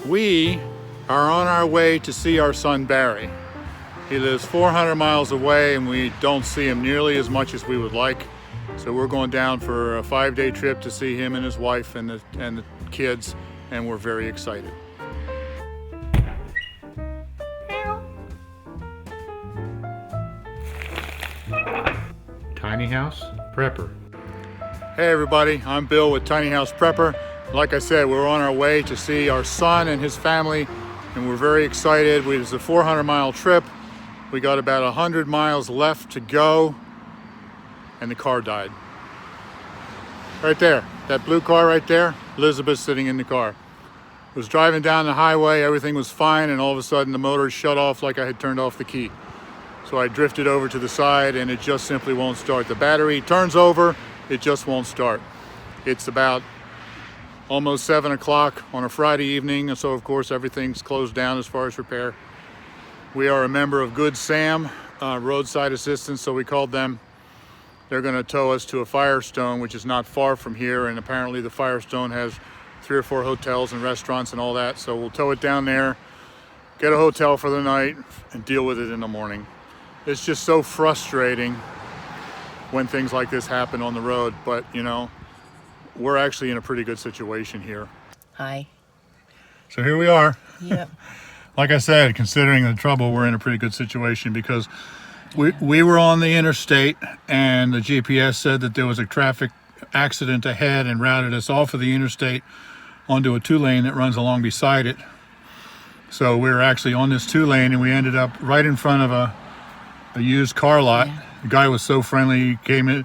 We are on our way to see our son Barry. He lives 400 miles away and we don't see him nearly as much as we would like. So we're going down for a 5-day trip to see him and his wife and the kids, and we're very excited. Tiny House Prepper. Hey everybody, I'm Bill with Tiny House Prepper. Like I said, we're on our way to see our son and his family, and we're very excited. It was a 400-mile trip. We got about 100 miles left to go, and the car died. Right there, that blue car right there, Elizabeth sitting in the car. Was driving down the highway, everything was fine, and all of a sudden the motor shut off like I had turned off the key. So I drifted over to the side and it just simply won't start. The battery turns over, it just won't start. It's about almost 7 o'clock on a Friday evening, and so of course everything's closed down as far as repair. We are a member of Good Sam Roadside Assistance, so we called them. They're going to tow us to a Firestone, which is not far from here, and apparently the Firestone has 3 or 4 hotels and restaurants and all that, so we'll tow it down there, get a hotel for the night, and deal with it in the morning. It's just so frustrating when things like this happen on the road, but you know, we're actually in a pretty good situation here. Hi. So here we are. Yep. Like I said, considering the trouble, we're in a pretty good situation because we were on the interstate and the GPS said that there was a traffic accident ahead and routed us off of the interstate onto a 2-lane that runs along beside it. So we were actually on this 2-lane and we ended up right in front of a used car lot. Yeah. The guy was so friendly, he came in,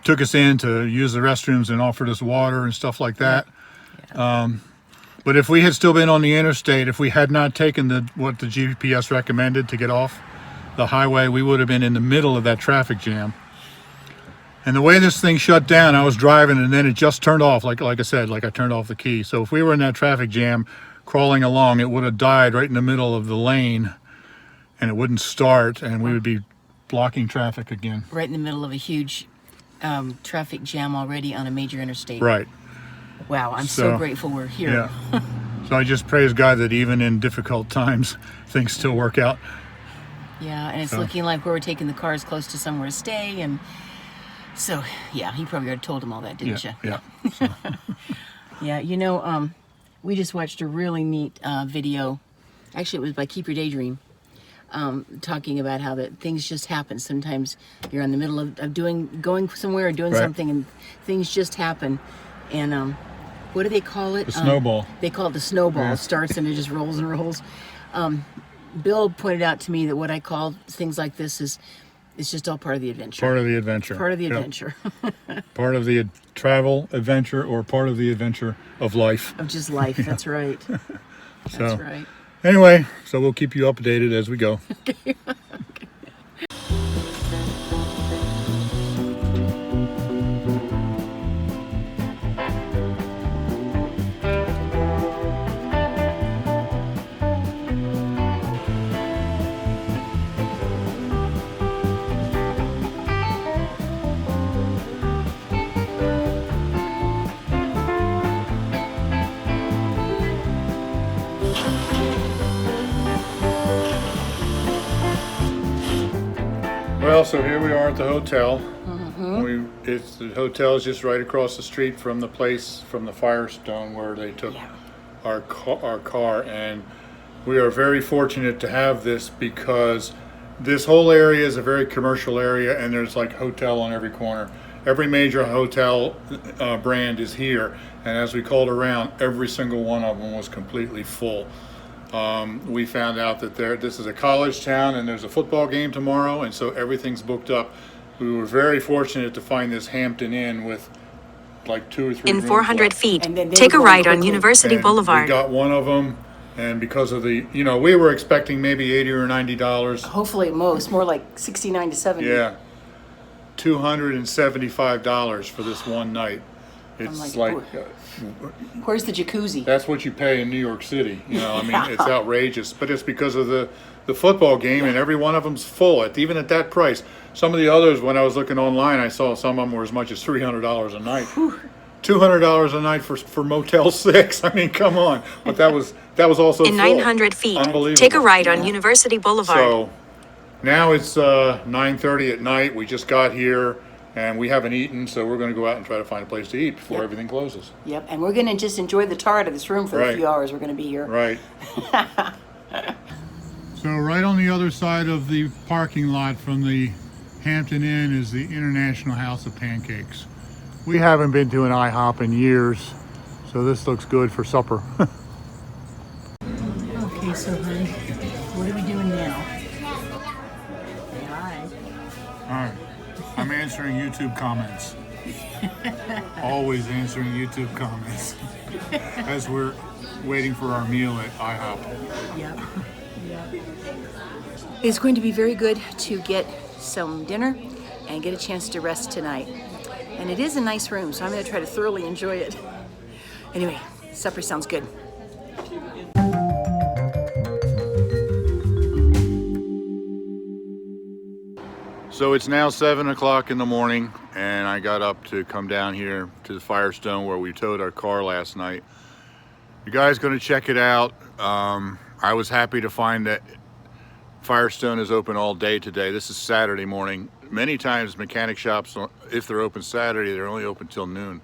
took us in to use the restrooms and offered us water and stuff like that. Yeah. But if we had still been on the interstate, if we had not taken what the GPS recommended to get off the highway, we would have been in the middle of that traffic jam. And the way this thing shut down, I was driving and then it just turned off, like I said, like I turned off the key. So if we were in that traffic jam crawling along, it would have died right in the middle of the lane and it wouldn't start and we would be blocking traffic again. Right in the middle of a huge traffic jam already on a major interstate. Right. Wow, I'm so grateful we're here. Yeah. So I just praise God that even in difficult times, things still work out. Yeah, and it's looking like we're taking the cars close to somewhere to stay, and so yeah, he probably already told them all that, didn't you? Yeah. So. Yeah, you know, we just watched a really neat video. Actually, it was by Keep Your Daydream, talking about how that things just happen. Sometimes you're in the middle of going somewhere or doing something, and things just happen. And what do they call it? The snowball. They call it the snowball. Yeah. It starts and it just rolls and rolls. Bill pointed out to me that what I call things like this is just all part of the adventure. Part of the adventure. Part of the adventure. Part of the travel adventure, or part of the adventure of life. Of just life. Yeah. That's right. That's right. Anyway, so we'll keep you updated as we go. Okay. Well, so here we are at the hotel. The hotel is just right across the street from the place, from the Firestone where they took our car, and we are very fortunate to have this because this whole area is a very commercial area and there's like hotel on every corner. Every major hotel brand is here, and as we called around, every single one of them was completely full. We found out that this is a college town and there's a football game tomorrow, and so everything's booked up. We were very fortunate to find this Hampton Inn with like 2 or 3 in 400 left. feet, take a right on University Boulevard. We got one of them, and because of the, we were expecting maybe $80 or $90. Hopefully at most, more like 69 to 70. Yeah, $275 for this one night. It's like where's the jacuzzi? That's what you pay in New York City. It's outrageous. But it's because of the football game, and every one of them's full. Even at that price. Some of the others, when I was looking online, I saw some of them were as much as $300 a night. $200 a night for Motel 6. I mean, come on. But that was also In full. 900 feet, Unbelievable. take a right on University Boulevard. So now it's 9:30 at night. We just got here and we haven't eaten, so we're going to go out and try to find a place to eat before everything closes. Yep, and we're going to just enjoy the tar out of this room for the Right. few hours we're going to be here. Right. So right on the other side of the parking lot from the Hampton Inn is the International House of Pancakes. We haven't been to an IHOP in years, so this looks good for supper. Okay, so honey, what are we doing now? Hi. All right. I'm answering YouTube comments. Always answering YouTube comments as we're waiting for our meal at IHOP. Yep. It's going to be very good to get some dinner and get a chance to rest tonight. And it is a nice room, so I'm going to try to thoroughly enjoy it. Anyway, supper sounds good. So it's now 7 o'clock in the morning, and I got up to come down here to the Firestone where we towed our car last night. You guys going to check it out. I was happy to find that Firestone is open all day today. This is Saturday morning. Many times mechanic shops, if they're open Saturday, they're only open till noon.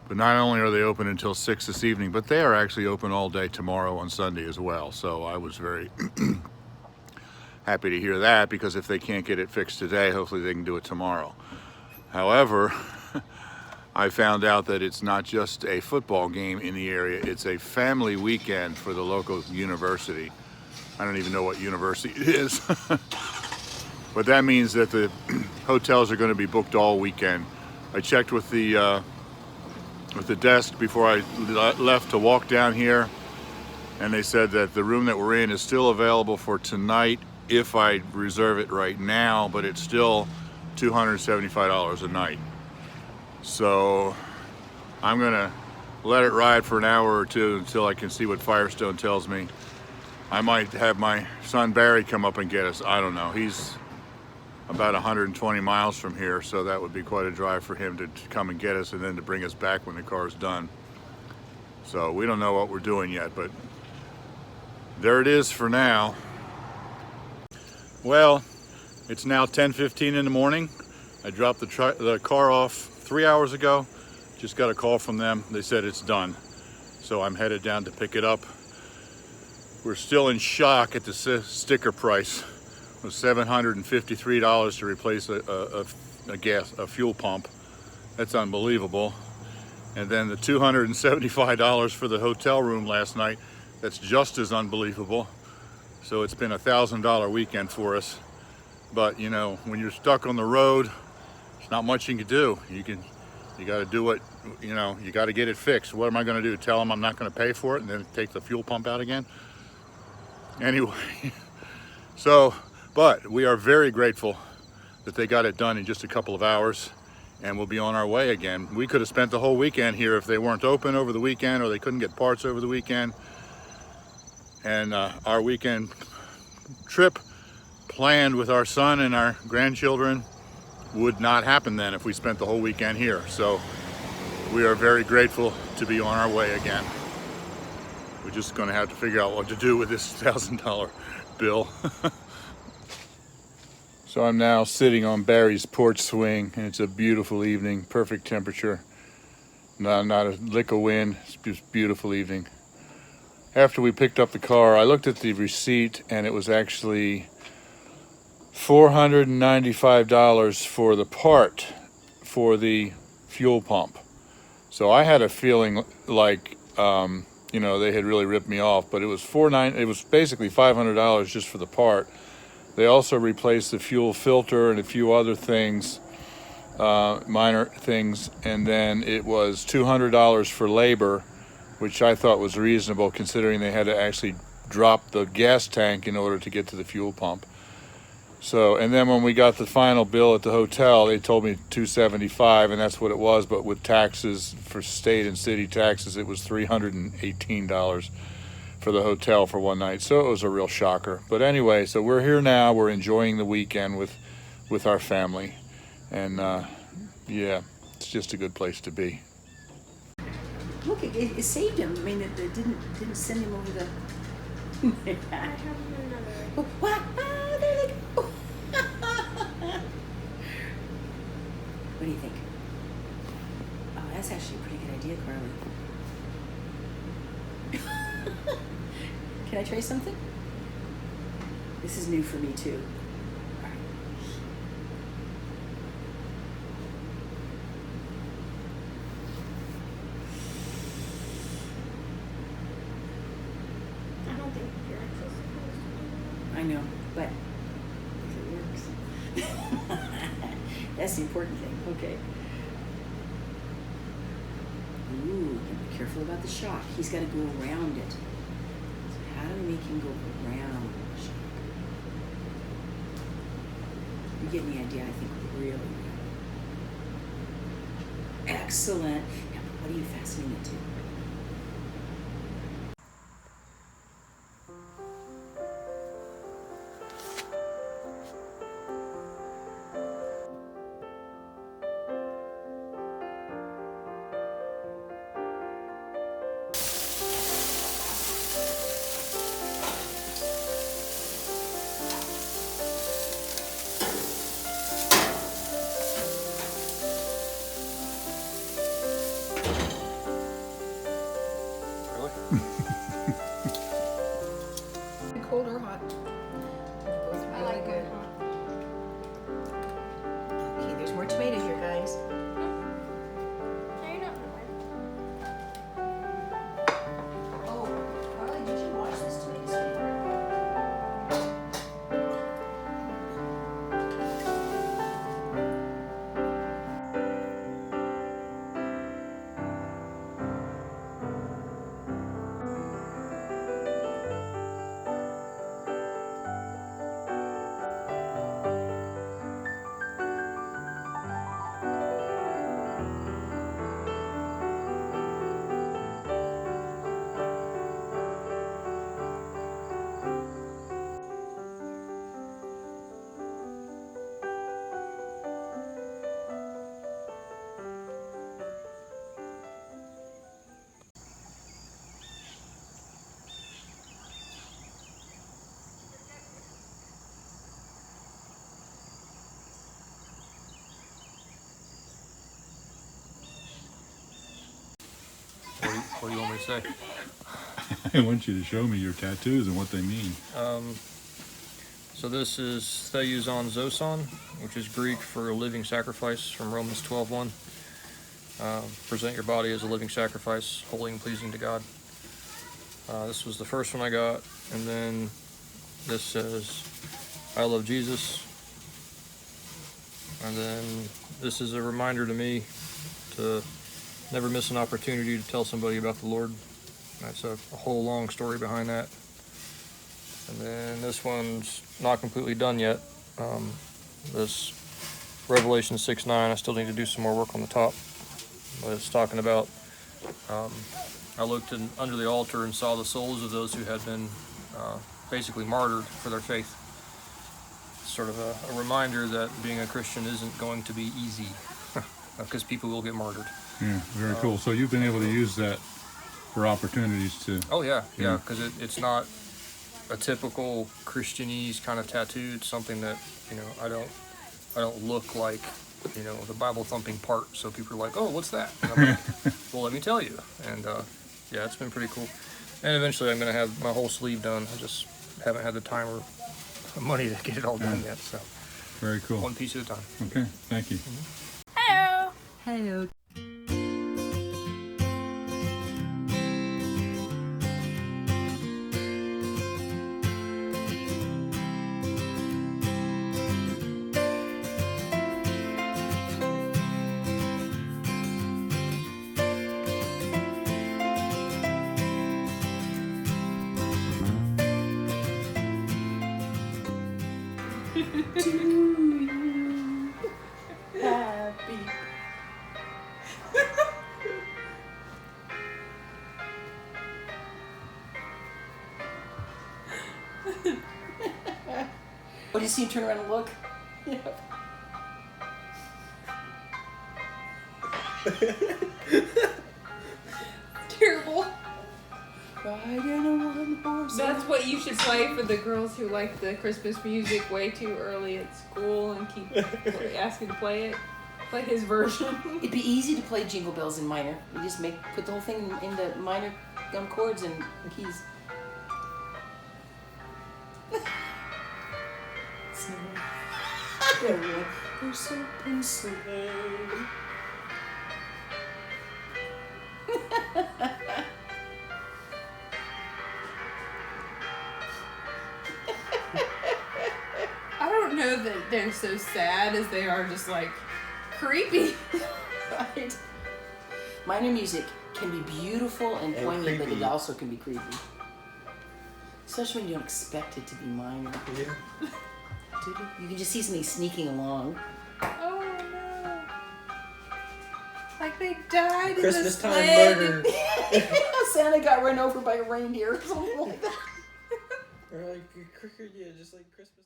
But not only are they open until 6 this evening, but they are actually open all day tomorrow on Sunday as well. So I was very happy to hear that, because if they can't get it fixed today, hopefully they can do it tomorrow. However, I found out that it's not just a football game in the area, it's a family weekend for the local university. I don't even know what university it is. But that means that the hotels are going to be booked all weekend. I checked with the desk before I left to walk down here, and they said that the room that we're in is still available for tonight if I reserve it right now, but it's still $275 a night. So I'm gonna let it ride for an hour or two until I can see what Firestone tells me. I might have my son Barry come up and get us. I don't know. He's about 120 miles from here, so that would be quite a drive for him to come and get us and then to bring us back when the car's done. So we don't know what we're doing yet, but there it is for now. Well, it's now 10:15 in the morning. I dropped the car off 3 hours ago. Just got a call from them. They said it's done. So I'm headed down to pick it up. We're still in shock at the sticker price. It was $753 to replace a fuel pump. That's unbelievable. And then the $275 for the hotel room last night. That's just as unbelievable. So it's been a $1,000 weekend for us. But you know, when you're stuck on the road, there's not much you can do. You got to do what, you know, you got to get it fixed. What am I going to do? Tell them I'm not going to pay for it and then take the fuel pump out again? Anyway, so, but we are very grateful that they got it done in just a couple of hours, and we'll be on our way again. We could have spent the whole weekend here if they weren't open over the weekend, or they couldn't get parts over the weekend. And our weekend trip planned with our son and our grandchildren would not happen then if we spent the whole weekend here. So we are very grateful to be on our way again. We're just going to have to figure out what to do with this $1,000 bill. So I'm now sitting on Barry's porch swing, and it's a beautiful evening, perfect temperature, not a lick of wind. It's just a beautiful evening. After we picked up the car, I looked at the receipt, and it was actually $495 for the part for the fuel pump. So I had a feeling like you know, they had really ripped me off, but it was it was basically $500 just for the part. They also replaced the fuel filter and a few other things, minor things, and then it was $200 for labor, which I thought was reasonable considering they had to actually drop the gas tank in order to get to the fuel pump. So, and then when we got the final bill at the hotel, they told me $275, and that's what it was, but with taxes for state and city taxes, it was $318 for the hotel for one night. So it was a real shocker. But anyway, so we're here now. We're enjoying the weekend with our family, and yeah, it's just a good place to be. Look, it saved him. I mean, it didn't send him over the. I have another. Oh, wow, there they go. What do you think? Oh, that's actually a pretty good idea, Carly. Can I try something? This is new for me too. All right. I don't think you're actually supposed to do I know, but if it works. That's the important thing. Okay. Ooh, be careful about the shock. He's got to go around it. So how do we make him go around the shock? You get the idea, I think, really well. Excellent. Now, what are you fastening it to? Cold or hot? Both I really like good. Okay, there's more tomato here, guys. No, you're not gonna Oh, Carly, did you watch this tomato skin? What do you want me to say? I want you to show me your tattoos and what they mean. So this is Theuzon Zoson, which is Greek for a living sacrifice from Romans 12:1. Present your body as a living sacrifice, holy and pleasing to God. This was the first one I got, and then this says, I love Jesus. And then this is a reminder to me to never miss an opportunity to tell somebody about the Lord. That's a whole long story behind that. And then this one's not completely done yet. This Revelation 6:9, I still need to do some more work on the top. But it's talking about, I looked under the altar and saw the souls of those who had been basically martyred for their faith. Sort of a reminder that being a Christian isn't going to be easy, because people will get martyred. Yeah, very cool. So you've been able to use that for opportunities to... Oh yeah, because it's not a typical Christianese kind of tattoo. It's something that, I don't look like, the Bible thumping part. So people are like, oh, what's that? And I'm like, well, let me tell you. And yeah, it's been pretty cool. And eventually I'm gonna have my whole sleeve done. I just haven't had the time or money to get it all done yet. So Very cool. one piece at a time. Okay, thank you. Hello. Hello. To you. Happy. Oh, did you see him turn around and look? Ride in a one-horse. That's what you should play for the girls who like the Christmas music way too early at school and keep asking to play it. Play his version. It'd be easy to play Jingle Bells in minor. You just put the whole thing in the minor chords and keys. There's open sleigh. I don't know that they're so sad as they are just like creepy. Right. Minor music can be beautiful and poignant, but it also can be creepy. Especially when you don't expect it to be minor. Yeah. You can just see something sneaking along. Oh no. Like they died Christmas in the time sled. murder. Santa got run over by a reindeer or something like that. Or like, yeah, just like Christmas.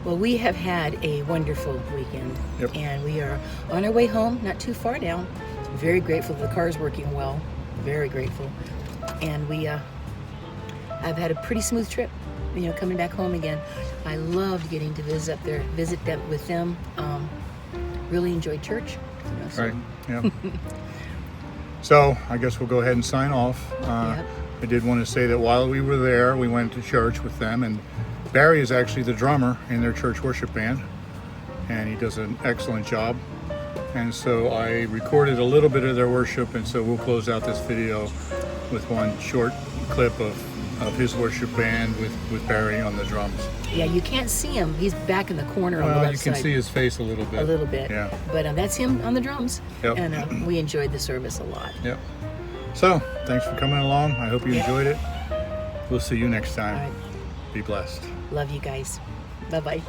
Well, we have had a wonderful weekend, Yep. and we are on our way home, not too far down. Very grateful the car's working well, very grateful. And I've had a pretty smooth trip, coming back home again. I loved getting to visit them with them. Really enjoyed church. Right. Yeah. So I guess we'll go ahead and sign off. Yep. I did want to say that while we were there, we went to church with them, and Barry is actually the drummer in their church worship band, and he does an excellent job. And so I recorded a little bit of their worship, and so we'll close out this video with one short clip of his worship band with Barry on the drums. Yeah, you can't see him. He's back in the corner on the Well, left you can side. see his face a little bit. A little bit. Yeah. But that's him on the drums. Yep. And we enjoyed the service a lot. Yep. So thanks for coming along. I hope you Yep. enjoyed it. We'll see you next time. All right. Be blessed. Love you guys. Bye-bye.